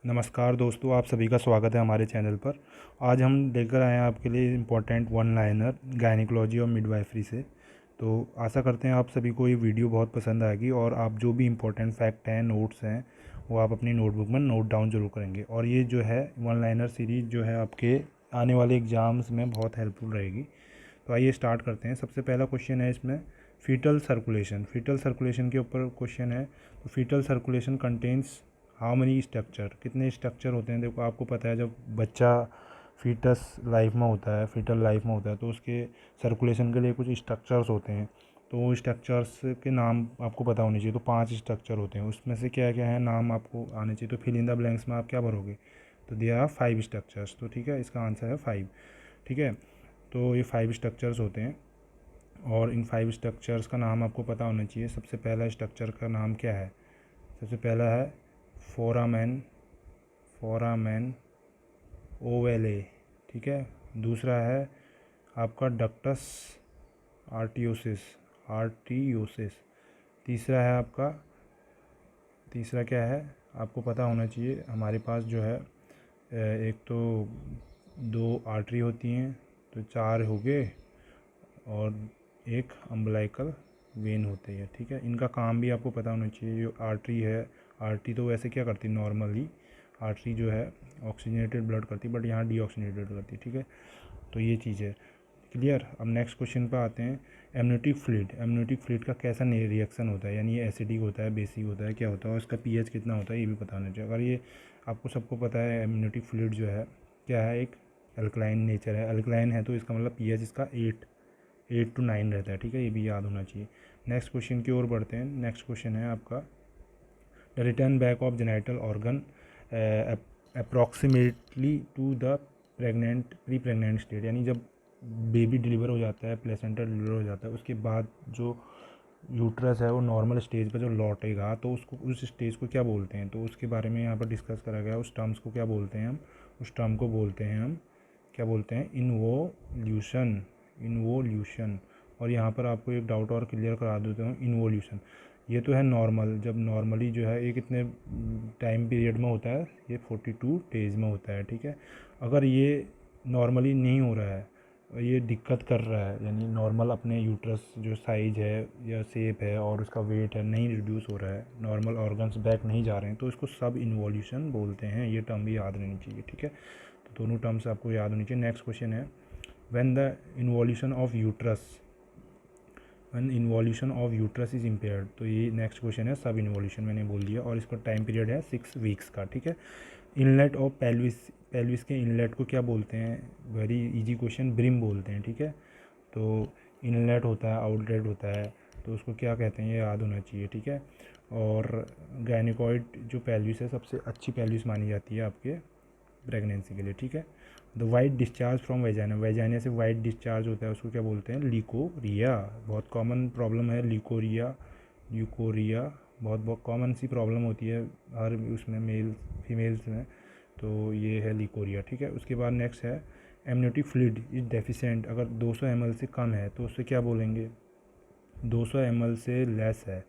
नमस्कार दोस्तों, आप सभी का स्वागत है हमारे चैनल पर। आज हम लेकर आए हैं आपके लिए इम्पोर्टेंट वन लाइनर गायनिकोलॉजी और मिडवाइफरी से। तो आशा करते हैं आप सभी को ये वीडियो बहुत पसंद आएगी और आप जो भी इम्पोर्टेंट फैक्ट हैं, नोट्स हैं, वो आप अपनी नोटबुक में नोट डाउन जरूर करेंगे। और ये जो है वन लाइनर सीरीज़ जो है आपके आने वाले एग्ज़ाम्स में बहुत हेल्पफुल रहेगी। तो आइए स्टार्ट करते हैं। सबसे पहला क्वेश्चन है इसमें फीटल सर्कुलेशन। फीटल सर्कुलेशन के ऊपर क्वेश्चन है। तो foetal circulation contains how many structure, कितने स्ट्रक्चर होते हैं। देखो, आपको पता है जब बच्चा फीटस लाइफ में होता है, फीटल लाइफ में होता है, तो उसके सर्कुलेशन के लिए कुछ स्ट्रक्चर्स होते हैं। तो वो स्ट्रक्चर्स के नाम आपको पता होने चाहिए। तो 5 स्ट्रक्चर होते हैं, उसमें से क्या क्या है नाम आपको आने चाहिए। तो फिल इन द ब्लैंक्स में आप क्या भरोगे, तो दिया आर 5 स्ट्रक्चर्स। तो ठीक है, इसका आंसर है 5। ठीक है, तो ये 5 स्ट्रक्चर्स होते हैं और इन 5 स्ट्रक्चर्स का नाम आपको पता होना चाहिए। सबसे पहला स्ट्रक्चर का नाम क्या है? सबसे पहला है फोरामेन, फोरामेन ओवेले। ठीक है, दूसरा है आपका डक्टस आर्टियोसिस, आर्टियोसिस। तीसरा है आपका, तीसरा क्या है आपको पता होना चाहिए। हमारे पास जो है एक तो 2 आर्टरी होती हैं, तो 4 हो गए, और एक अम्बलाइकल वेन होती है। ठीक है, इनका काम भी आपको पता होना चाहिए। जो आर्टरी है, आर्टरी तो वैसे क्या करती है, नॉर्मली आर्टरी जो है ऑक्सीजनेटेड ब्लड करती है, बट यहाँ डीऑक्सीजनेटेड करती है। ठीक है, तो ये चीज़ है क्लियर। अब नेक्स्ट क्वेश्चन पर आते हैं। एमनियोटिक फ्लूइड, एमनियोटिक फ्लूइड का कैसा रिएक्शन होता है, यानी ये एसिडिक होता है, बेसिक होता है, क्या होता है, और इसका पीएच कितना होता है, ये भी पता होना चाहिए। अगर ये आपको सबको पता है एमनियोटिक फ्लूइड जो है क्या है, एक अल्कलाइन नेचर है। अल्कलाइन है तो इसका मतलब पीएच इसका 8 to 9 रहता है। ठीक है, ये भी याद होना चाहिए। नेक्स्ट क्वेश्चन की ओर बढ़ते हैं। नेक्स्ट क्वेश्चन है आपका the return back of genital organ approximately to the pre pregnant state, यानी जब बेबी डिलीवर हो जाता है, प्लेसेंटा डिलीवर हो जाता है, उसके बाद जो यूट्रस है वो नॉर्मल स्टेज पर जो लौटेगा, तो उसको उस स्टेज को क्या बोलते हैं, तो उसके बारे में यहाँ पर डिस्कस करा गया। उस टर्म्स को क्या बोलते हैं हम, उस टर्म को बोलते हैं हम क्या बोलते हैं, इन्वोल्यूशन, इन्वोल्यूशन। और यहाँ पर आपको एक डाउट और क्लियर करा देता हूँ। इन्वोल्यूशन ये तो है नॉर्मल, जब नॉर्मली जो है ये कितने टाइम पीरियड में होता है, ये 42 डेज में होता है। ठीक है, अगर ये नॉर्मली नहीं हो रहा है, ये दिक्कत कर रहा है, यानी नॉर्मल अपने यूट्रस जो साइज है या शेप है और उसका वेट है नहीं रिड्यूस हो रहा है, नॉर्मल ऑर्गन्स बैक नहीं जा रहे हैं, तो इसको सब इन्वोल्यूशन बोलते हैं। ये टर्म भी याद रहनी चाहिए। ठीक है, तो दोनों टर्म्स आपको याद होनी चाहिए। नेक्स्ट क्वेश्चन है when the involution of uterus, when involution of uterus is impaired. तो ये नेक्स्ट क्वेश्चन है, सब इन्वोल्यूशन मैंने बोल दिया, और इसका टाइम पीरियड है 6 वीक्स का। ठीक है, इनलेट ऑफ पेल्विस, पेल्विस के इनलेट को क्या बोलते हैं, वेरी इजी क्वेश्चन, ब्रिम बोलते हैं। ठीक है, तो इनलेट होता है, आउटलेट होता है, तो उसको क्या कहते हैं ये याद होना चाहिए। ठीक है, और गायनिकॉइड जो पेल्विस है सबसे अच्छी पेल्विस मानी जाती है आपके प्रेगनेंसी के लिए। ठीक है, the white discharge from vagina, vagina से वाइट डिस्चार्ज होता है, उसको क्या बोलते हैं, ल्यूकोरिया। बहुत कॉमन प्रॉब्लम है ल्यूकोरिया, ल्यूकोरिया बहुत बहुत कॉमन सी प्रॉब्लम होती है हर उसमें, मेल फीमेल्स में, तो ये है ल्यूकोरिया। ठीक है, उसके बाद नेक्स्ट है एमनियोटिक फ्लूइड इज डेफिशिएंट, अगर 200 ml से कम है तो उससे क्या बोलेंगे, 200 ml से लेस है,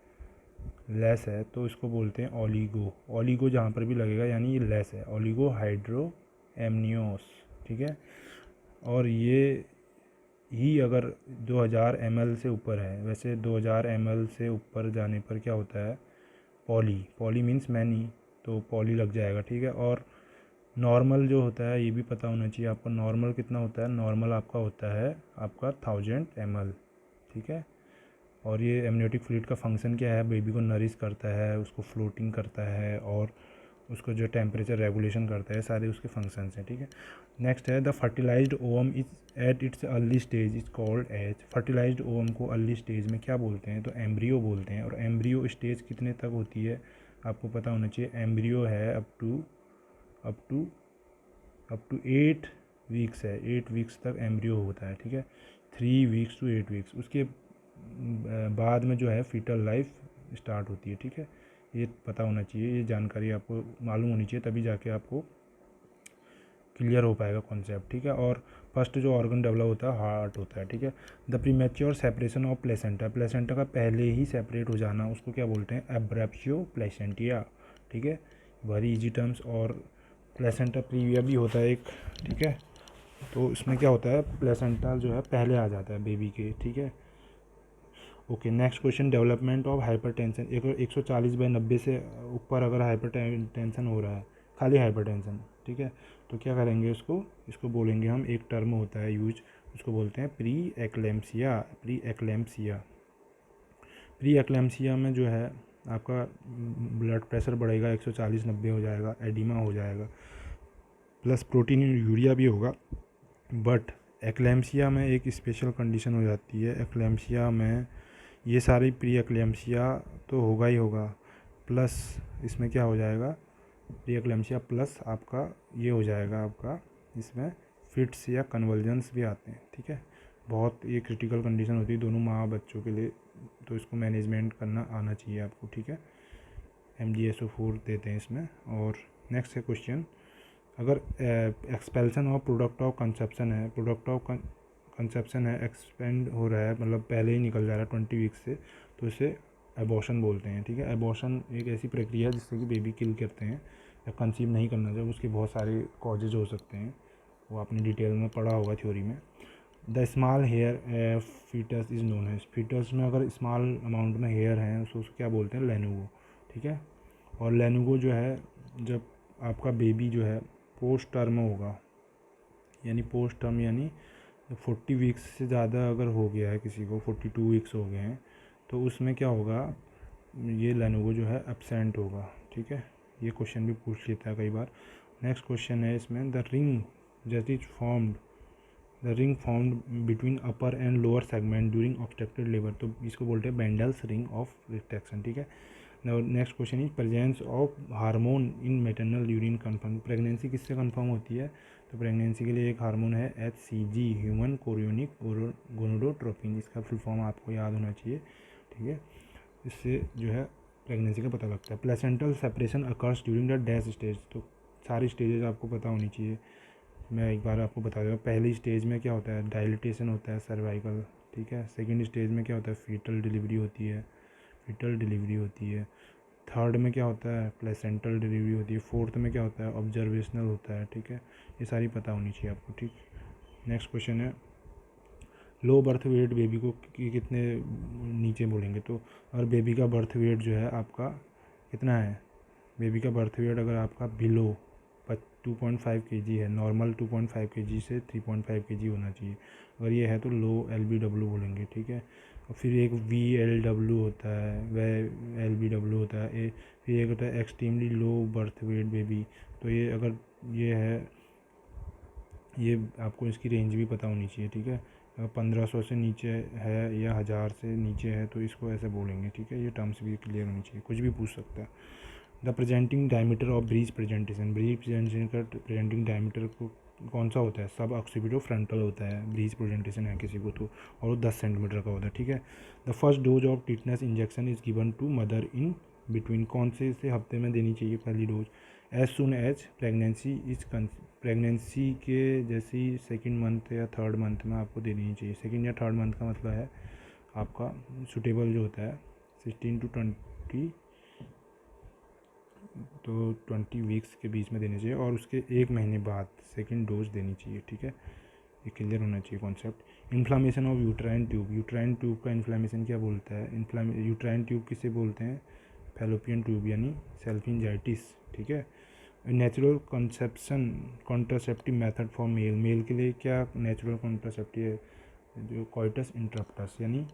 लेस है तो इसको बोलते हैं ओलिगो। ओलिगो जहाँ पर भी लगेगा यानी ये लेस है, ओलिगो हाइड्रो एमनियोस। ठीक है, और ये ही अगर 2000 ml से ऊपर है, वैसे 2000 ml से ऊपर जाने पर क्या होता है, पॉली, पॉली मीन्स मैनी, तो पॉली लग जाएगा। ठीक है, और नॉर्मल जो होता है ये भी पता होना चाहिए आपको, नॉर्मल कितना होता है, नॉर्मल आपका होता है आपका 1000 ml। ठीक है, और ये एमनियोटिक फ्लूइड का फंक्शन क्या है, बेबी को नरिश करता है, उसको फ्लोटिंग करता है, और उसको जो टेम्परेचर रेगुलेशन करता है, सारे उसके फंक्शंस हैं। ठीक है, नेक्स्ट है the fertilised ovum is at its early stage is called as, fertilised ovum को अर्ली स्टेज में क्या बोलते हैं, तो एम्ब्रियो बोलते हैं। और एम्ब्रियो स्टेज कितने तक होती है आपको पता होना चाहिए। एम्ब्रियो है अप टू 8 वीक्स है, 8 वीक्स तक एम्ब्रियो होता है। ठीक है, 3 वीक्स to 8 वीक्स, उसके बाद में जो है फीटल लाइफ स्टार्ट होती है। ठीक है, ये पता होना चाहिए, ये जानकारी आपको मालूम होनी चाहिए, तभी जाके आपको क्लियर हो पाएगा कॉन्सेप्ट। ठीक है, और फर्स्ट जो ऑर्गन डेवलप होता है हार्ट होता है। ठीक है, the premature separation of placenta, placenta का पहले ही सेपरेट हो जाना उसको क्या बोलते हैं, एब्रेप्शियो प्लेसेंटिया। ठीक है, वेरी इजी टर्म्स। और प्लेसेंटा प्रीविया भी होता है एक, ठीक है। तो इसमें क्या होता है, प्लेसेंटा जो है पहले आ जाता है बेबी के, ठीक है। Okay, next question, development of hypertension. 140/90 से ऊपर अगर हाइपरटेंशन हो रहा है, खाली हाइपरटेंशन, ठीक है, तो क्या करेंगे, इसको बोलेंगे हम, एक टर्म होता है यूज, उसको बोलते हैं प्री एक्लेम्सिया। प्री एक्लेम्सिया में जो है आपका ब्लड प्रेशर बढ़ेगा, 140/90 हो जाएगा, एडिमा हो जाएगा, प्लस प्रोटीन यूरिया भी होगा। बट एक्लेम्सिया में एक स्पेशल कंडीशन हो जाती है। एक्लेम्सिया में ये सारी प्री एक्लेम्सिया तो होगा ही होगा, प्लस इसमें क्या हो जाएगा, प्री एक्लेम्सिया प्लस आपका ये हो जाएगा, आपका इसमें फिट्स या कन्वल्जन्स भी आते हैं, ठीक है। बहुत ये क्रिटिकल कंडीशन होती है दोनों माँ बच्चों के लिए, तो इसको मैनेजमेंट करना आना चाहिए आपको, ठीक है। MgSO4 देते हैं इसमें। और नेक्स्ट है क्वेश्चन, अगर expulsion of product of conception है, प्रोडक्ट ऑफ कंसेप्शन है, एक्सपेंड हो रहा है, मतलब पहले ही निकल जा रहा है 20 वीक से, तो इसे एबॉर्शन बोलते हैं, ठीक है। एबॉर्शन एक ऐसी प्रक्रिया है जिससे कि बेबी किल करते हैं या कंसीव नहीं करना चाहिए, उसके बहुत सारे कॉजेज हो सकते हैं, वो आपने डिटेल में पढ़ा होगा थ्योरी में। The small hair foetus is known है, फीटस में अगर स्मॉल अमाउंट में हेयर हैं उसको क्या बोलते हैं, लेनुगो, ठीक है। और लेनुगो जो है, जब आपका बेबी जो है पोस्ट टर्म होगा, यानी पोस्ट टर्म यानी 40 वीक्स से ज़्यादा अगर हो गया है किसी को, 42 वीक्स हो गए हैं, तो उसमें क्या होगा, ये लेनुगो जो है एब्सेंट होगा, ठीक है। ये क्वेश्चन भी पूछ लेता है कई बार। नेक्स्ट क्वेश्चन है इसमें, the ring found between upper and lower segment during obstructed labour, तो इसको बोलते हैं बेंडल्स रिंग ऑफ रिट्रैक्शन, ठीक है। Next question is presence of hormone in maternal urine confirm, pregnancy किससे कन्फर्म होती है, तो प्रेगनेंसी के लिए एक हार्मोन है HCG, ह्यूमन कोरियोनिक गोनोडोट्रोपिन, इसका फुल फॉर्म आपको याद होना चाहिए, ठीक है। इससे जो है प्रेगनेंसी का पता लगता है। Placental separation occurs during the dash stage, तो सारी स्टेजेस आपको पता होनी चाहिए, मैं एक बार आपको बता दूँगा। पहली स्टेज में क्या होता है, डायलिटेशन होता है सर्वाइकल, ठीक है। सेकेंड स्टेज में क्या होता है, फीटल डिलीवरी होती है। थर्ड में क्या होता है, प्लेसेंटल डिलीवरी होती है। फोर्थ में क्या होता है, ऑब्जर्वेशनल होता है, ठीक है। ये सारी पता होनी चाहिए आपको, ठीक। नेक्स्ट क्वेश्चन है, लो बर्थ वेट बेबी को कितने नीचे बोलेंगे, तो अगर बेबी का बर्थ वेट जो है आपका कितना है, बेबी का बर्थ वेट अगर आपका बिलो 2.5 kg है, नॉर्मल 2.5 kg से 3.5 kg होना चाहिए, अगर ये है तो लो LBW बोलेंगे, ठीक है। और फिर एक VLW होता है, वह LBW होता है, फिर एक होता है extremely low birth weight baby, तो ये अगर ये है, ये आपको इसकी रेंज भी पता होनी चाहिए, ठीक है। अगर 1500 से नीचे है या 1000 से नीचे है तो इसको ऐसे बोलेंगे, ठीक है। ये टर्म्स भी क्लियर होनी चाहिए, कुछ भी पूछ सकता है। The presenting diameter of breech presentation, का प्रेजेंटिंग डायमीटर को कौन सा होता है, सब ऑक्सीपिटो फ्रंटल होता है, ब्रीज प्रेजेंटेशन है किसी को तो, और वो 10 सेंटीमीटर का होता है, ठीक है। The first dose of tetanus injection is given to mother in between, कौन से हफ्ते में देनी चाहिए पहली dose, as soon as pregnancy is, pregnancy के जैसी सेकेंड मंथ या थर्ड मंथ में आपको देनी चाहिए। सेकेंड या थर्ड मंथ का मतलब है आपका सुटेबल जो होता है 16 to 20 वीक्स के बीच में देनी चाहिए, और उसके 1 महीने बाद सेकंड डोज देनी चाहिए, ठीक है। ये क्लियर होना चाहिए concept. Inflammation of uterine tube का इन्फ्लामेशन क्या बोलता है, यूट्राइन ट्यूब किसे बोलते हैं, फैलोपियन ट्यूब यानी सेल्फिंजाइटिस, ठीक है। Natural contraceptive method for male के लिए क्या नेचुरल कॉन्ट्रासेप्टिव है, जो कॉइटस इंटरप्टस, यानी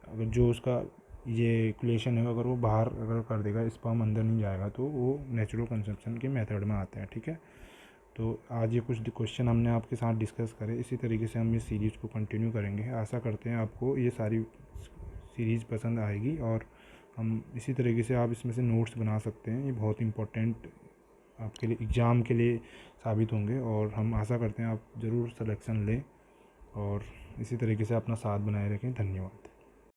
अगर जो उसका ये इक्वेशन है अगर वो बाहर अगर कर देगा, स्पर्म अंदर नहीं जाएगा, तो वो नेचुरल कंसेप्शन के मेथड में आता है, ठीक है। तो आज ये कुछ क्वेश्चन हमने आपके साथ डिस्कस करे, इसी तरीके से हम इस सीरीज़ को कंटिन्यू करेंगे। आशा करते हैं आपको ये सारी सीरीज़ पसंद आएगी, और हम इसी तरीके से आप इसमें से नोट्स बना सकते हैं, ये बहुत इंपॉर्टेंट आपके लिए एग्ज़ाम के लिए साबित होंगे, और हम आशा करते हैं आप ज़रूर सिलेक्शन लें, और इसी तरीके से अपना साथ बनाए रखें। धन्यवाद।